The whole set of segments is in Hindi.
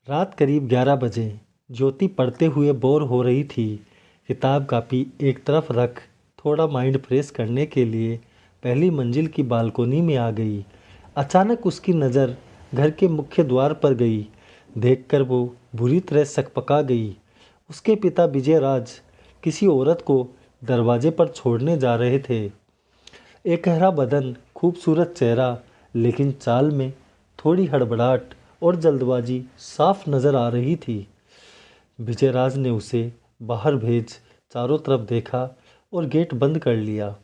रात करीब 11 बजे। ज्योति पढ़ते हुए बोर हो रही थी। किताब कापी एक तरफ रख थोड़ा माइंड फ्रेश करने के लिए पहली मंजिल की बालकोनी में आ गई। अचानक उसकी नज़र घर के मुख्य द्वार पर गई। देखकर वो बुरी तरह सकपका गई। उसके पिता विजयराज किसी औरत को दरवाजे पर छोड़ने जा रहे थे। एकहरा बदन, खूबसूरत चेहरा, लेकिन चाल में थोड़ी हड़बड़ाहट और जल्दबाजी साफ नजर आ रही थी। विजयराज ने उसे बाहर भेज चारों तरफ देखा और गेट बंद कर लिया।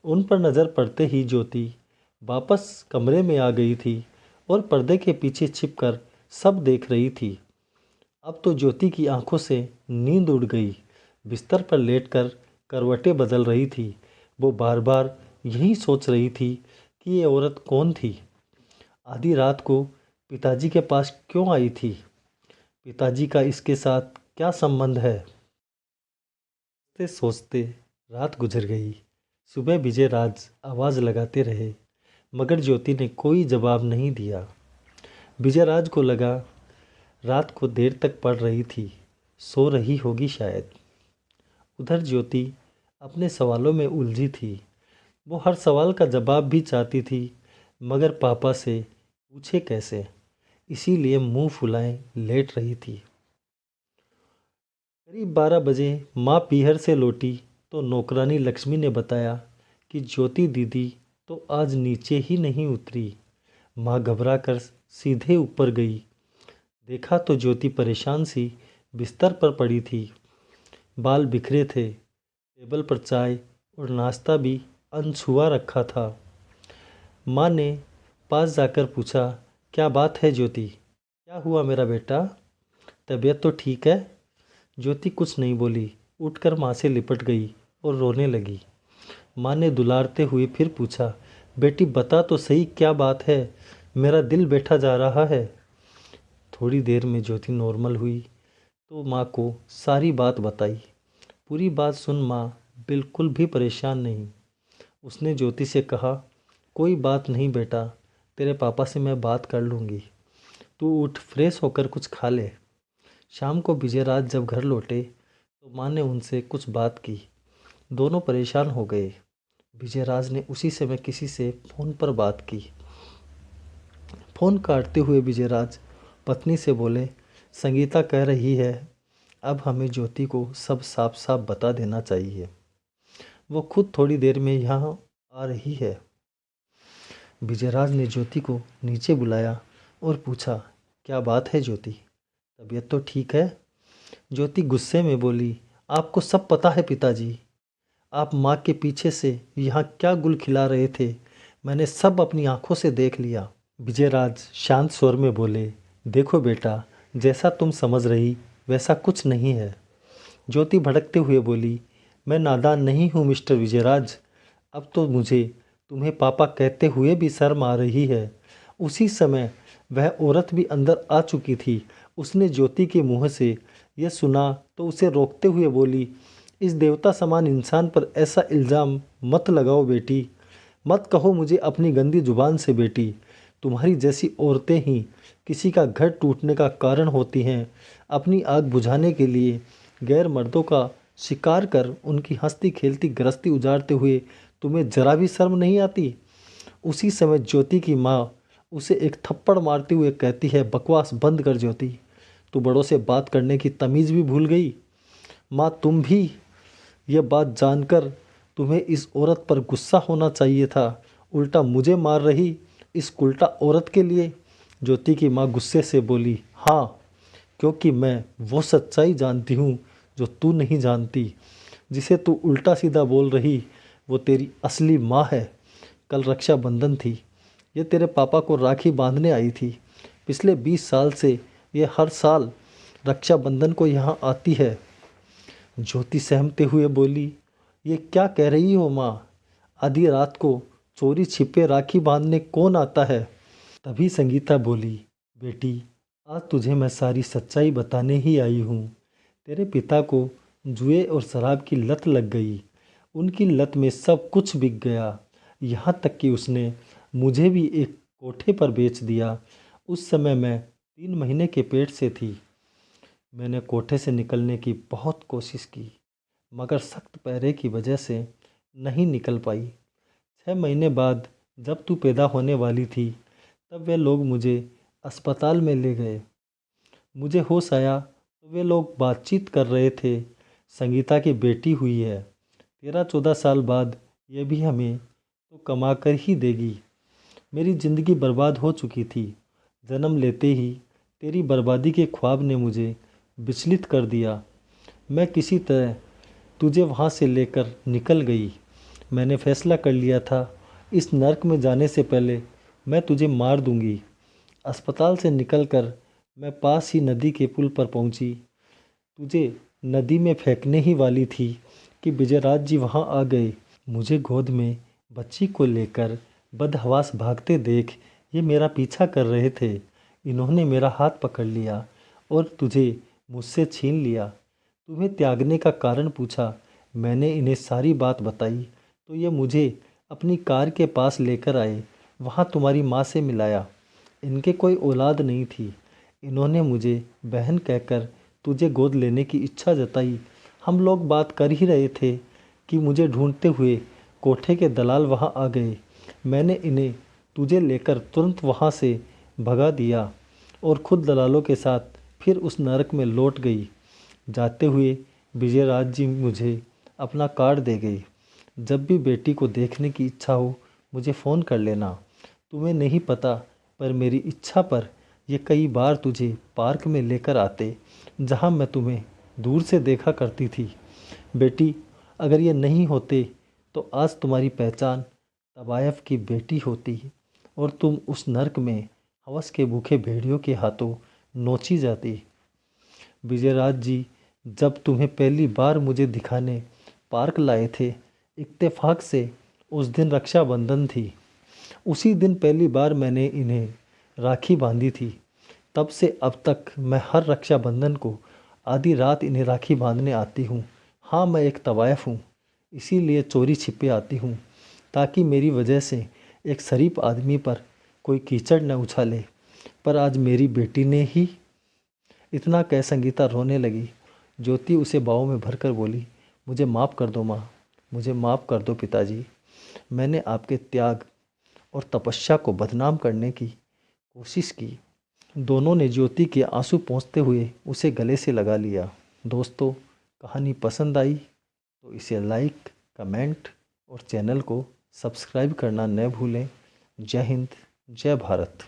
उन पर नज़र पड़ते ही ज्योति वापस कमरे में आ गई थी और पर्दे के पीछे छिपकर सब देख रही थी। अब तो ज्योति की आंखों से नींद उड़ गई। बिस्तर पर लेटकर करवटें बदल रही थी। वो बार बार यही सोच रही थी कि ये औरत कौन थी, आधी रात को पिताजी के पास क्यों आई थी, पिताजी का इसके साथ क्या संबंध है। सोचते सोचते रात गुजर गई। सुबह विजयराज आवाज़ लगाते रहे, मगर ज्योति ने कोई जवाब नहीं दिया। विजयराज को लगा रात को देर तक पढ़ रही थी, सो रही होगी शायद। उधर ज्योति अपने सवालों में उलझी थी। वो हर सवाल का जवाब भी चाहती थी, मगर पापा से पूछे कैसे, इसीलिए मुंह फुलाए लेट रही थी। करीब 12 बजे माँ पीहर से लौटी तो नौकरानी लक्ष्मी ने बताया कि ज्योति दीदी तो आज नीचे ही नहीं उतरी। माँ घबरा कर सीधे ऊपर गई। देखा तो ज्योति परेशान सी बिस्तर पर पड़ी थी। बाल बिखरे थे। टेबल पर चाय और नाश्ता भी अनछुआ रखा था। माँ ने पास जाकर पूछा, क्या बात है ज्योति, क्या हुआ मेरा बेटा, तबीयत तो ठीक है। ज्योति कुछ नहीं बोली, उठकर माँ से लिपट गई और रोने लगी। माँ ने दुलारते हुए फिर पूछा, बेटी बता तो सही क्या बात है, मेरा दिल बैठा जा रहा है। थोड़ी देर में ज्योति नॉर्मल हुई तो माँ को सारी बात बताई। पूरी बात सुन माँ बिल्कुल भी परेशान नहीं। उसने ज्योति से कहा, कोई बात नहीं बेटा, तेरे पापा से मैं बात कर लूँगी, तू उठ फ्रेश होकर कुछ खा ले। शाम को विजयराज जब घर लौटे तो माँ ने उनसे कुछ बात की। दोनों परेशान हो गए। विजयराज ने उसी समय किसी से फ़ोन पर बात की। फ़ोन काटते हुए विजयराज पत्नी से बोले, संगीता कह रही है अब हमें ज्योति को सब साफ साफ बता देना चाहिए। वो खुद थोड़ी देर में यहाँ आ रही है। विजयराज ने ज्योति को नीचे बुलाया और पूछा, क्या बात है ज्योति, तबीयत तो ठीक है। ज्योति गुस्से में बोली, आपको सब पता है पिताजी, आप माँ के पीछे से यहाँ क्या गुल खिला रहे थे, मैंने सब अपनी आंखों से देख लिया। विजयराज शांत स्वर में बोले, देखो बेटा, जैसा तुम समझ रही वैसा कुछ नहीं है। ज्योति भड़कते हुए बोली, मैं नादान नहीं हूँ मिस्टर विजयराज, अब तो मुझे तुम्हें पापा कहते हुए भी शर्म आ रही है। उसी समय वह औरत भी अंदर आ चुकी थी। उसने ज्योति के मुँह से यह सुना तो उसे रोकते हुए बोली, इस देवता समान इंसान पर ऐसा इल्ज़ाम मत लगाओ बेटी, मत कहो मुझे अपनी गंदी जुबान से बेटी। तुम्हारी जैसी औरतें ही किसी का घर टूटने का कारण होती हैं। अपनी आग बुझाने के लिए गैर मर्दों का शिकार कर उनकी हंसती खेलती गृहस्थी उजाड़ते हुए तुम्हें जरा भी शर्म नहीं आती। उसी समय ज्योति की माँ उसे एक थप्पड़ मारते हुए कहती है, बकवास बंद कर ज्योति, तू बड़ों से बात करने की तमीज़ भी भूल गई। माँ तुम भी, यह बात जानकर तुम्हें इस औरत पर गुस्सा होना चाहिए था, उल्टा मुझे मार रही इस उल्टा औरत के लिए। ज्योति की माँ गुस्से से बोली, हाँ, क्योंकि मैं वो सच्चाई जानती हूँ जो तू नहीं जानती। जिसे तू उल्टा सीधा बोल रही वो तेरी असली माँ है। कल रक्षाबंधन थी, ये तेरे पापा को राखी बांधने आई थी। पिछले 20 साल से ये हर साल रक्षाबंधन को यहाँ आती है। ज्योति सहमते हुए बोली, ये क्या कह रही हो माँ, आधी रात को चोरी छिपे राखी बांधने कौन आता है। तभी संगीता बोली, बेटी आज तुझे मैं सारी सच्चाई बताने ही आई हूँ। तेरे पिता को जुए और शराब की लत लग गई। उनकी लत में सब कुछ बिक गया, यहाँ तक कि उसने मुझे भी एक कोठे पर बेच दिया। उस समय मैं 3 महीने के पेट से थी। मैंने कोठे से निकलने की बहुत कोशिश की, मगर सख्त पैरे की वजह से नहीं निकल पाई। 6 महीने बाद जब तू पैदा होने वाली थी, तब वे लोग मुझे अस्पताल में ले गए। मुझे होश आया तो वे लोग बातचीत कर रहे थे, संगीता की बेटी हुई है। 13-14 साल बाद ये भी हमें तो कमा कर ही देगी। मेरी ज़िंदगी बर्बाद हो चुकी थी। जन्म लेते ही तेरी बर्बादी के ख्वाब ने मुझे विचलित कर दिया। मैं किसी तरह तुझे वहाँ से लेकर निकल गई। मैंने फैसला कर लिया था, इस नर्क में जाने से पहले मैं तुझे मार दूंगी। अस्पताल से निकलकर मैं पास ही नदी के पुल पर पहुंची। तुझे नदी में फेंकने ही वाली थी कि विजयराज जी वहां आ गए। मुझे गोद में बच्ची को लेकर बदहवास भागते देख ये मेरा पीछा कर रहे थे। इन्होंने मेरा हाथ पकड़ लिया और तुझे मुझसे छीन लिया। तुम्हें त्यागने का कारण पूछा। मैंने इन्हें सारी बात बताई तो ये मुझे अपनी कार के पास लेकर आए। वहाँ तुम्हारी माँ से मिलाया। इनके कोई औलाद नहीं थी। इन्होंने मुझे बहन कहकर तुझे गोद लेने की इच्छा जताई। हम लोग बात कर ही रहे थे कि मुझे ढूंढते हुए कोठे के दलाल वहाँ आ गए। मैंने इन्हें तुझे लेकर तुरंत वहाँ से भगा दिया और खुद दलालों के साथ फिर उस नरक में लौट गई। जाते हुए विजयराज जी मुझे अपना कार्ड दे गए। जब भी बेटी को देखने की इच्छा हो मुझे फ़ोन कर लेना। तुम्हें नहीं पता, पर मेरी इच्छा पर ये कई बार तुझे पार्क में लेकर आते, जहाँ मैं तुम्हें दूर से देखा करती थी। बेटी, अगर ये नहीं होते तो आज तुम्हारी पहचान तबायफ की बेटी होती और तुम उस नर्क में हवस के भूखे भेड़ियों के हाथों नोची जाती। विजयराज जी जब तुम्हें पहली बार मुझे दिखाने पार्क लाए थे, इत्तेफाक से उस दिन रक्षाबंधन थी। उसी दिन पहली बार मैंने इन्हें राखी बांधी थी। तब से अब तक मैं हर रक्षाबंधन को आधी रात इन्हें राखी बांधने आती हूँ। हाँ, मैं एक तवायफ़ हूँ, इसीलिए चोरी छिपे आती हूँ, ताकि मेरी वजह से एक शरीफ आदमी पर कोई कीचड़ न उछाले। पर आज मेरी बेटी ने ही इतना कह संगीता रोने लगी। ज्योति उसे बाहों में भरकर बोली, मुझे माफ़ कर दो माँ, मुझे माफ़ कर दो पिताजी। मैंने आपके त्याग और तपस्या को बदनाम करने की कोशिश की। दोनों ने ज्योति के आंसू पोंछते हुए उसे गले से लगा लिया। दोस्तों, कहानी पसंद आई तो इसे लाइक, कमेंट और चैनल को सब्सक्राइब करना न भूलें। जय हिंद, जय भारत।